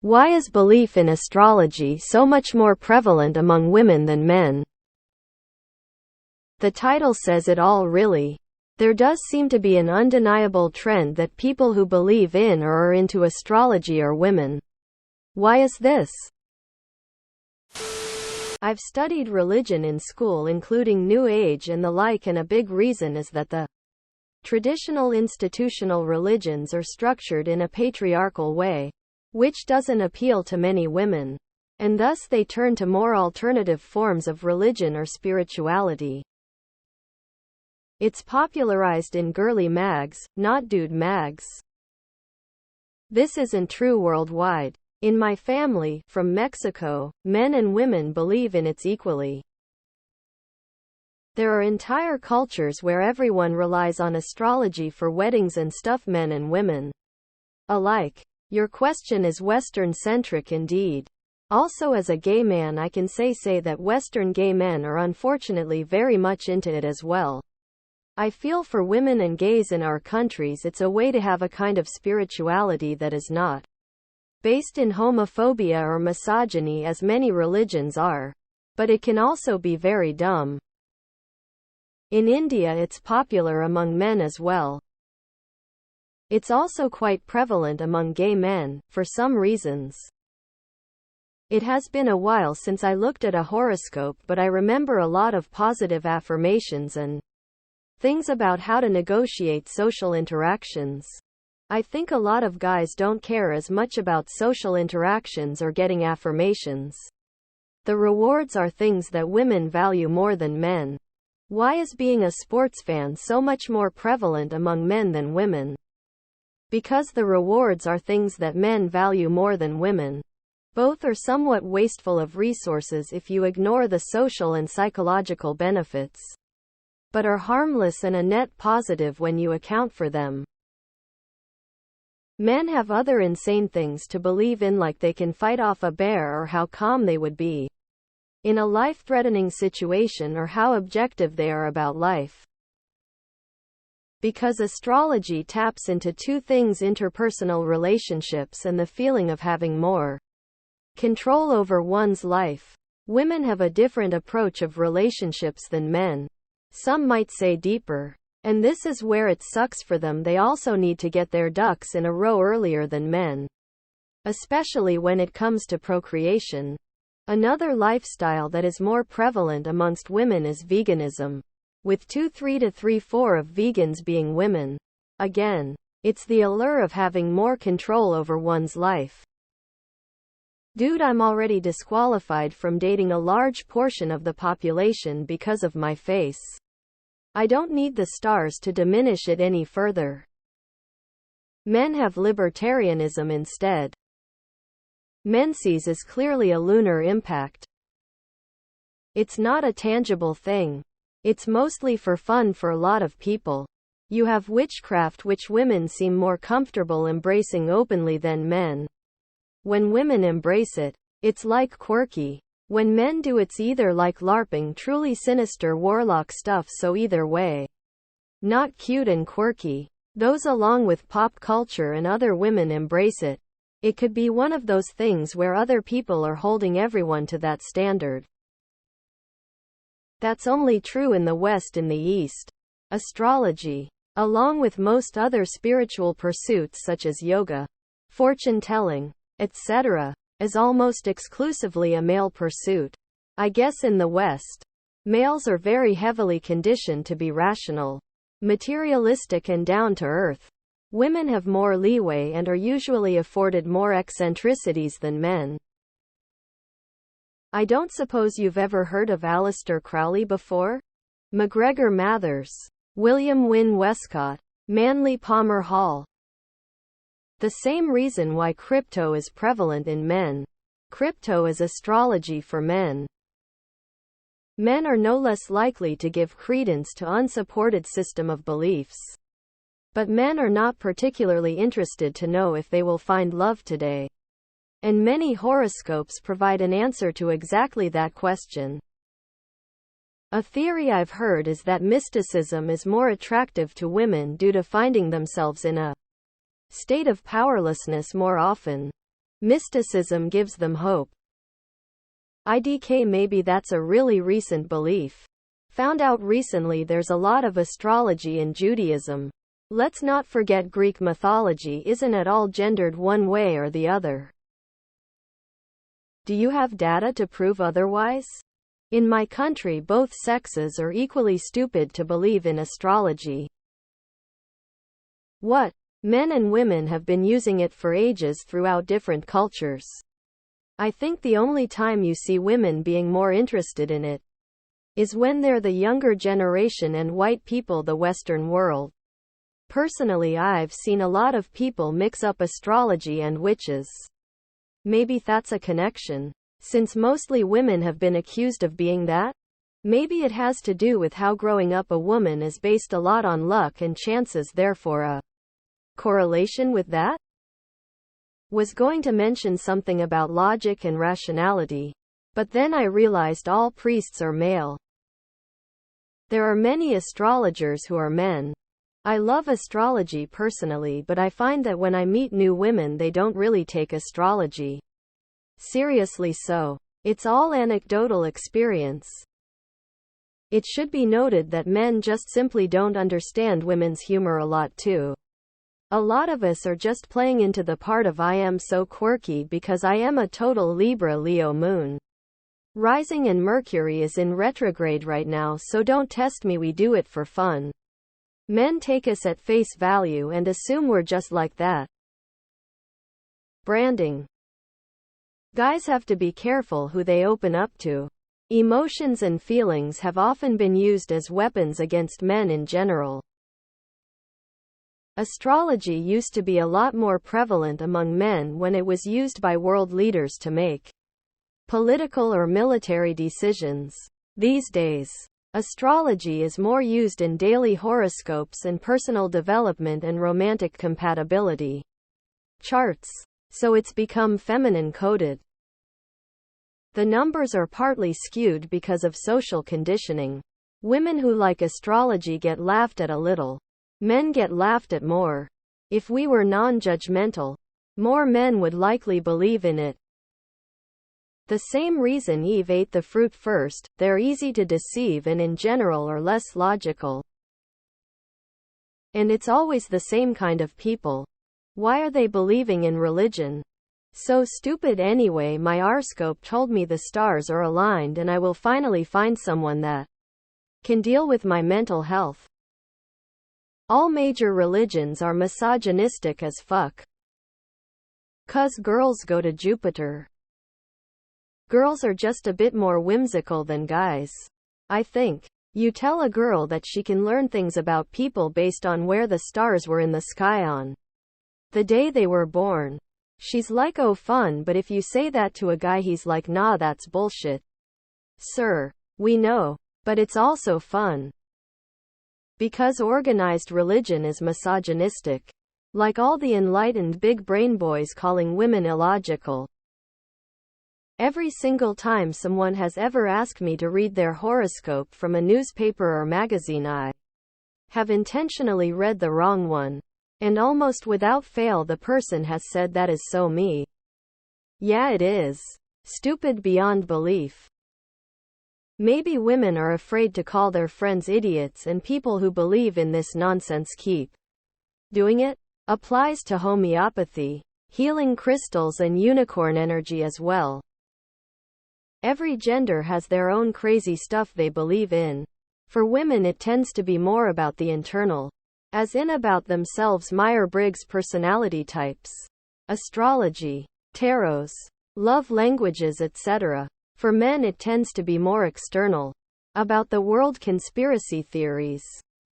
Why is belief in astrology so much more prevalent among women than men? The title says it all, really. There does seem to be an undeniable trend that people who believe in or are into astrology are women. Why is this? I've studied religion in school, including New Age and the like, and a big reason is that the traditional institutional religions are structured in a patriarchal way, which doesn't appeal to many women, and thus they turn to more alternative forms of religion or spirituality. It's popularized in girly mags, not dude mags. This isn't true worldwide. In my family, from Mexico, men and women believe in it equally. There are entire cultures where everyone relies on astrology for weddings and stuff, men and women alike. Your question is Western-centric indeed. Also, as a gay man, I can say that Western gay men are unfortunately very much into it as well. I feel for women and gays in our countries it's a way to have a kind of spirituality that is not based in homophobia or misogyny as many religions are. But it can also be very dumb. In India it's popular among men as well. It's also quite prevalent among gay men, for some reasons. It has been a while since I looked at a horoscope, but I remember a lot of positive affirmations and things about how to negotiate social interactions. I think a lot of guys don't care as much about social interactions or getting affirmations. The rewards are things that women value more than men. Why is being a sports fan so much more prevalent among men than women? Because the rewards are things that men value more than women. Both are somewhat wasteful of resources if you ignore the social and psychological benefits, but are harmless and a net positive when you account for them. Men have other insane things to believe in, like they can fight off a bear, or how calm they would be in a life-threatening situation, or how objective they are about life. Because astrology taps into two things: interpersonal relationships and the feeling of having more control over one's life. Women have a different approach of relationships than men. Some might say deeper. And this is where it sucks for them. They also need to get their ducks in a row earlier than men, especially when it comes to procreation. Another lifestyle that is more prevalent amongst women is veganism, with 2/3 to 3/4 of vegans being women. Again, it's the allure of having more control over one's life. Dude, I'm already disqualified from dating a large portion of the population because of my face. I don't need the stars to diminish it any further. Men have libertarianism instead. Menses is clearly a lunar impact. It's not a tangible thing. It's mostly for fun for a lot of people. You have witchcraft, which women seem more comfortable embracing openly than men. When women embrace it, it's like quirky. When men do, it's either like LARPing, truly sinister warlock stuff, so either way, not cute and quirky. Those along with pop culture and other women embrace it. It could be one of those things where other people are holding everyone to that standard. That's only true in the West. In the East, astrology, along with most other spiritual pursuits such as yoga, fortune-telling, etc., is almost exclusively a male pursuit. I guess in the West, males are very heavily conditioned to be rational, materialistic and down to earth. Women have more leeway and are usually afforded more eccentricities than men. I don't suppose you've ever heard of Aleister Crowley before? MacGregor Mathers, William Wynne Westcott, Manly Palmer Hall. The same reason why crypto is prevalent in men. Crypto is astrology for men. Men are no less likely to give credence to unsupported system of beliefs. But men are not particularly interested to know if they will find love today. And many horoscopes provide an answer to exactly that question. A theory I've heard is that mysticism is more attractive to women due to finding themselves in a state of powerlessness more often. Mysticism gives them hope. IDK maybe that's a really recent belief. Found out recently there's a lot of astrology in Judaism. Let's not forget Greek mythology isn't at all gendered one way or the other. Do you have data to prove otherwise? In my country both sexes are equally stupid to believe in astrology. What? Men and women have been using it for ages throughout different cultures. I think the only time you see women being more interested in it is when they're the younger generation and white people the Western world. Personally, I've seen a lot of people mix up astrology and witches. Maybe that's a connection. Since mostly women have been accused of being that? Maybe it has to do with how growing up a woman is based a lot on luck and chances, therefore a correlation with that? Was going to mention something about logic and rationality, but then I realized all priests are male. There are many astrologers who are men. I love astrology personally, but I find that when I meet new women they don't really take astrology seriously, so it's all anecdotal experience. It should be noted that men just simply don't understand women's humor a lot too. A lot of us are just playing into the part of I am so quirky because I am a total Libra Leo moon. Rising and Mercury is in retrograde right now, so don't test me, we do it for fun. Men take us at face value and assume we're just like that. Branding. Guys have to be careful who they open up to. Emotions and feelings have often been used as weapons against men in general. Astrology used to be a lot more prevalent among men when it was used by world leaders to make political or military decisions. These days, astrology is more used in daily horoscopes and personal development and romantic compatibility charts. So it's become feminine coded. The numbers are partly skewed because of social conditioning. Women who like astrology get laughed at a little. Men get laughed at more. If we were non-judgmental, more men would likely believe in it. The same reason Eve ate the fruit first, they're easy to deceive and in general are less logical. And it's always the same kind of people. Why are they believing in religion? So stupid anyway. My horoscope told me the stars are aligned and I will finally find someone that can deal with my mental health. All major religions are misogynistic as fuck. 'Cause girls go to Jupiter. Girls are just a bit more whimsical than guys. I think. You tell a girl that she can learn things about people based on where the stars were in the sky on the day they were born. She's like, oh fun, but if you say that to a guy he's like, nah, that's bullshit. Sir, we know, but it's also fun. Because organized religion is misogynistic. Like all the enlightened big brain boys calling women illogical. Every single time someone has ever asked me to read their horoscope from a newspaper or magazine, I have intentionally read the wrong one. And almost without fail the person has said, that is so me. Yeah, it is. Stupid beyond belief. Maybe women are afraid to call their friends idiots, and people who believe in this nonsense keep doing it. Applies to homeopathy, healing crystals and unicorn energy as well. Every gender has their own crazy stuff they believe in. For women it tends to be more about the internal. As in about themselves, Myers-Briggs personality types, astrology, tarots, love languages, etc. For men it tends to be more external, about the world, conspiracy theories,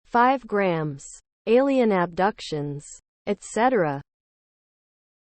5 grams, alien abductions, etc.